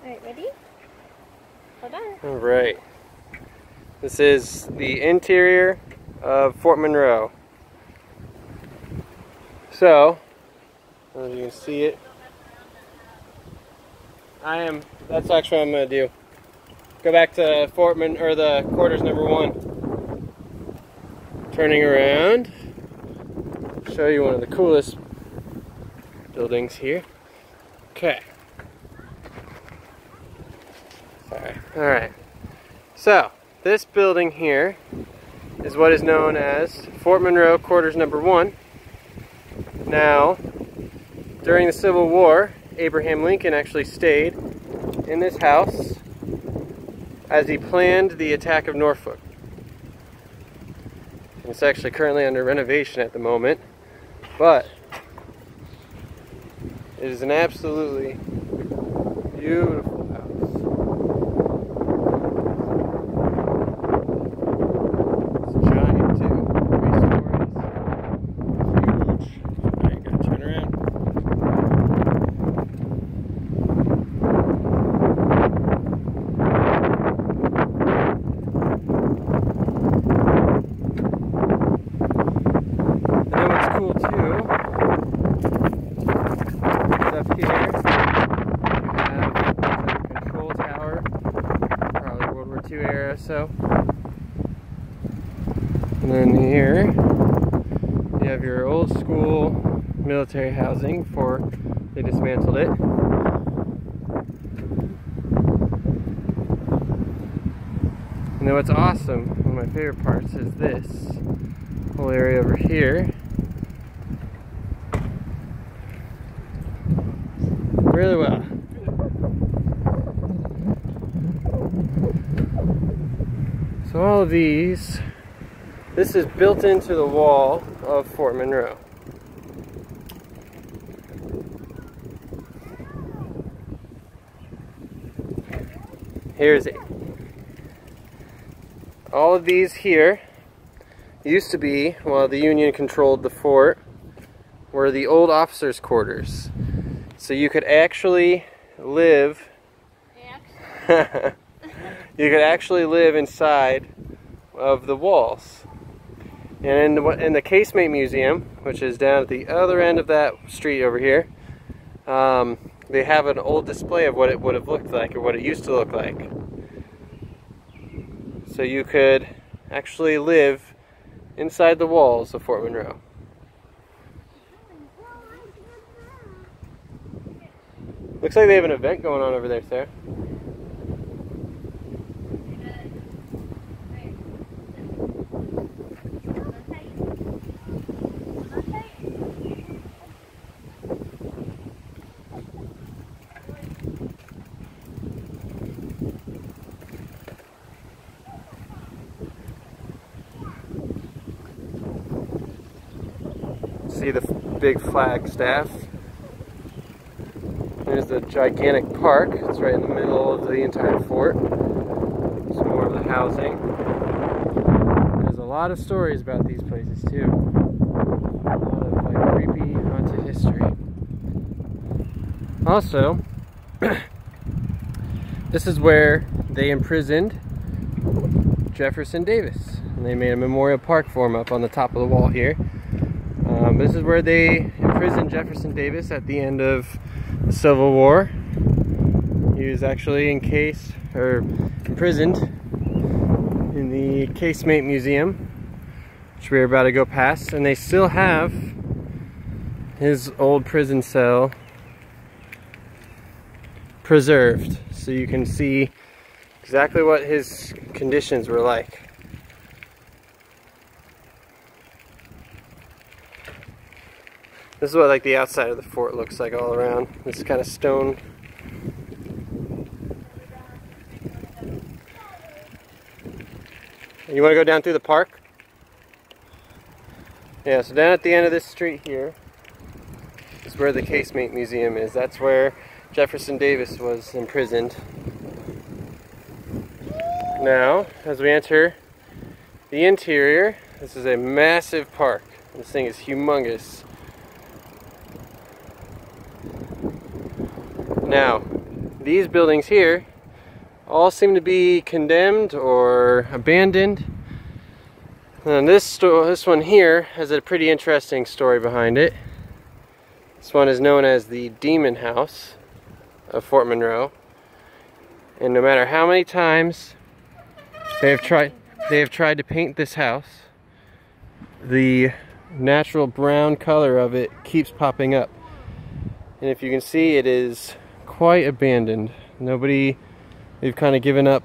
Alright, ready? Hold on. Alright. This is the interior of Fort Monroe. So, as you can see it, that's actually what I'm going to do. Go back to the quarters number 1. Turning around, show you one of the coolest buildings here. Okay. Sorry. Alright. So, this building here is what is known as Fort Monroe quarters number 1. Now, during the Civil War, Abraham Lincoln actually stayed in this house as he planned the attack of Norfolk. It's actually currently under renovation at the moment, but it is an absolutely beautiful house. It's giant too, 3 stories. Huge. Alright, gotta turn around. Up here, you have a control tower, probably World War II era, so. And then here, you have your old school military housing before they dismantled it. And then what's awesome, one of my favorite parts, is this whole area over here. Really well. So all of these, this is built into the wall of Fort Monroe. Here's it. All of these here used to be, while the Union controlled the fort, were the old officers' quarters. So you could actually live, inside of the walls. And in the Casemate Museum, which is down at the other end of that street over here, they have an old display of what it would have looked like, or what it used to look like. So you could actually live inside the walls of Fort Monroe. Looks like they have an event going on over there, Sarah. See the big flagstaff. There's the gigantic park. It's right in the middle of the entire fort. Some more of the housing. There's a lot of stories about these places too. A lot of like creepy haunted history. Also, this is where they imprisoned Jefferson Davis. And they made a memorial park for him up on the top of the wall here. This is where they imprisoned Jefferson Davis at the end of the Civil War. He was actually imprisoned in the Casemate Museum, which we're about to go past, and they still have his old prison cell preserved, so you can see exactly what his conditions were like. This is what like the outside of the fort looks like all around. This kind of stone. You want to go down through the park? Yeah, so down at the end of this street here is where the Casemate Museum is. That's where Jefferson Davis was imprisoned. Now, as we enter the interior, this is a massive park. This thing is humongous. Now, these buildings here all seem to be condemned or abandoned. And this one here has a pretty interesting story behind it. This one is known as the Demon House of Fort Monroe. And no matter how many times they have tried to paint this house, the natural brown color of it keeps popping up. And if you can see, it is quite abandoned. They've kind of given up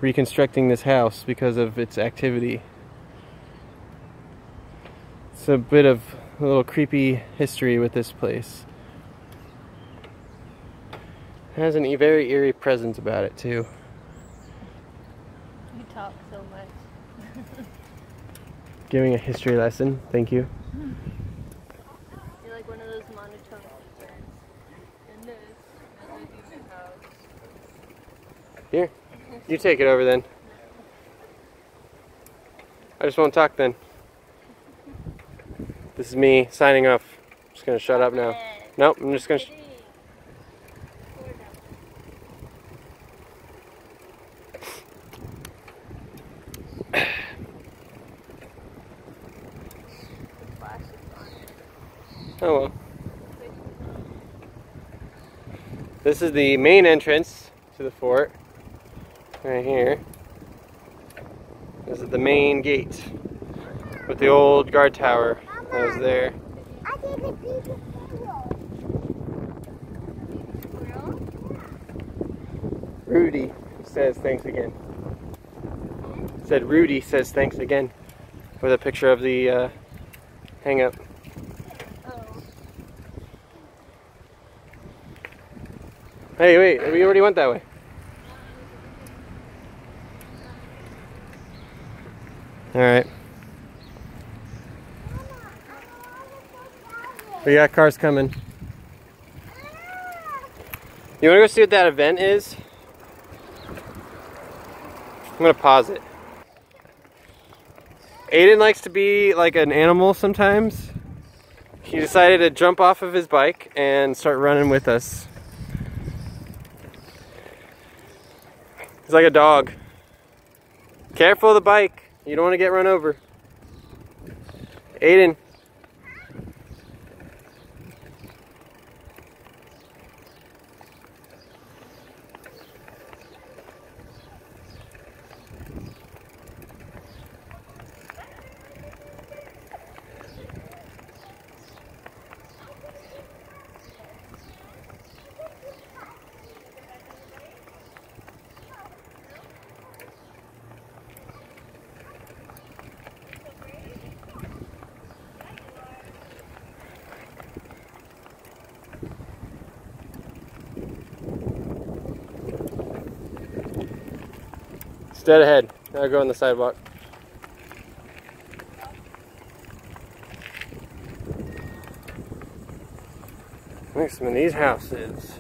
reconstructing this house because of its activity. It's a bit of a little creepy history with this place. It has a very eerie presence about it too. You talk so much. Giving a history lesson, thank you. You're like one of those monotone teachers. And this is the demon house. Here, you take it over then. I just won't talk then. This is me signing off. I'm just gonna shut up now. Nope, I'm just gonna. Oh well. This is the main entrance to the fort. Right here. This is the main gate with the old guard tower that was there. Rudy says thanks again. Said Rudy says thanks again with a picture of the hang up. Hey, wait, we already went that way. Alright. We got cars coming. You wanna go see what that event is? I'm gonna pause it. Aiden likes to be like an animal sometimes. He decided to jump off of his bike and start running with us. He's like a dog. Careful of the bike. You don't want to get run over. Aiden. Dead ahead. I'll go on the sidewalk. Look at some of these houses.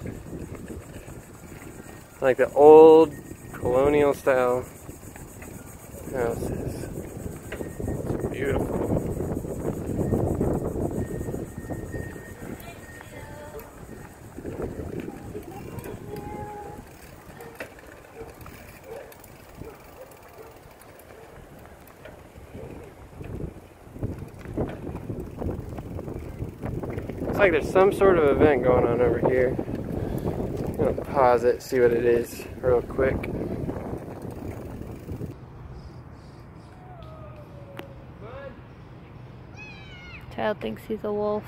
Like the old colonial style houses. It's beautiful. Looks like there's some sort of event going on over here. I'm gonna pause it, see what it is real quick. Child thinks he's a wolf.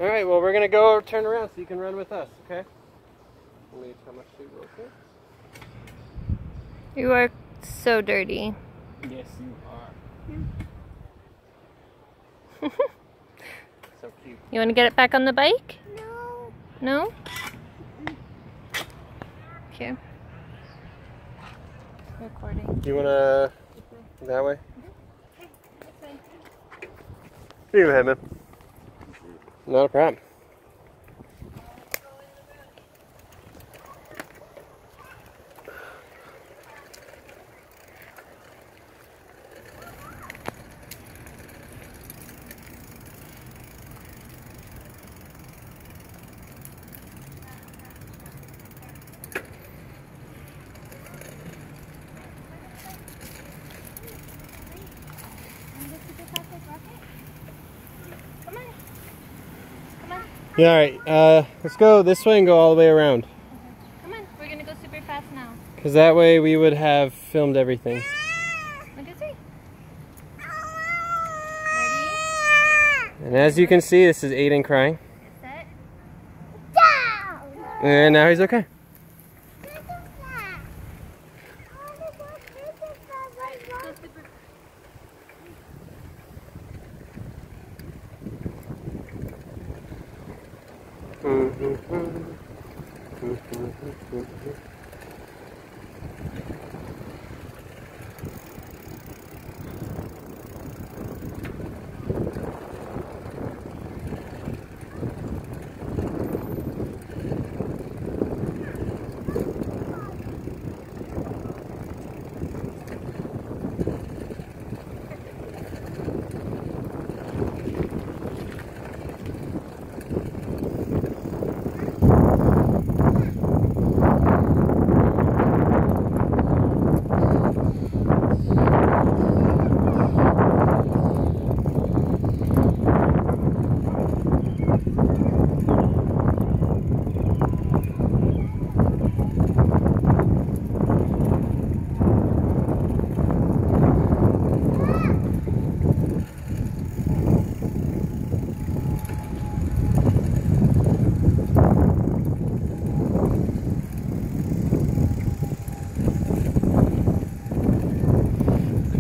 Alright, well we're gonna go turn around so you can run with us, okay? Let me tell my shoe real quick. You are so dirty. Yes, you are. So cute. You want to get it back on the bike? No. No? Okay. Recording. Do you wanna that way? You go ahead, man. Not a problem. Yeah, alright. Let's go this way and go all the way around. Come on, we're gonna go super fast now. Because that way we would have filmed everything. What is it? Ready? And as you can see, this is Aiden crying. Set. And now he's okay.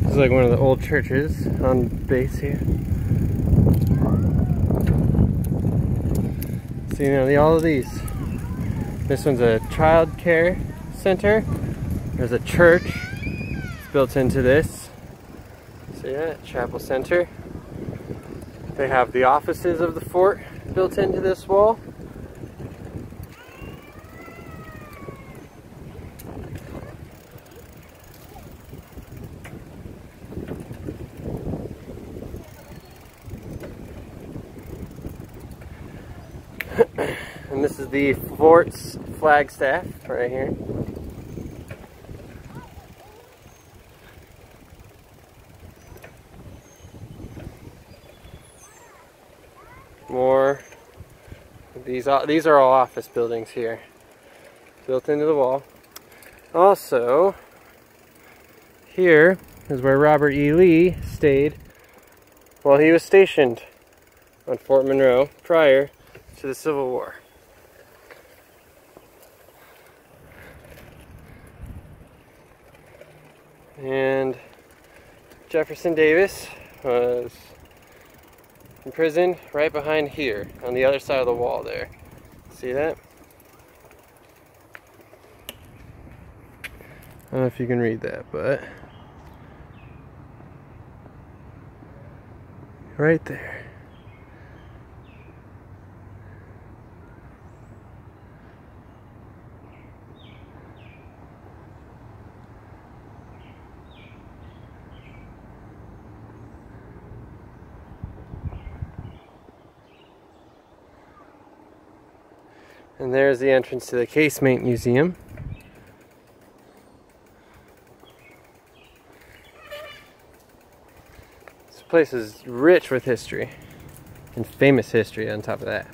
This is like one of the old churches on base here. So, you know, all of these. This one's a child care center. There's a church built into this. See that? Chapel center. They have the offices of the fort built into this wall. And this is the fort's flagstaff right here. More. These are all office buildings here, built into the wall. Also, here is where Robert E. Lee stayed while he was stationed on Fort Monroe prior to the Civil War. And Jefferson Davis was imprisoned right behind here on the other side of the wall there. See that? I don't know if you can read that, but right there. And there's the entrance to the Casemate Museum. This place is rich with history, and famous history on top of that.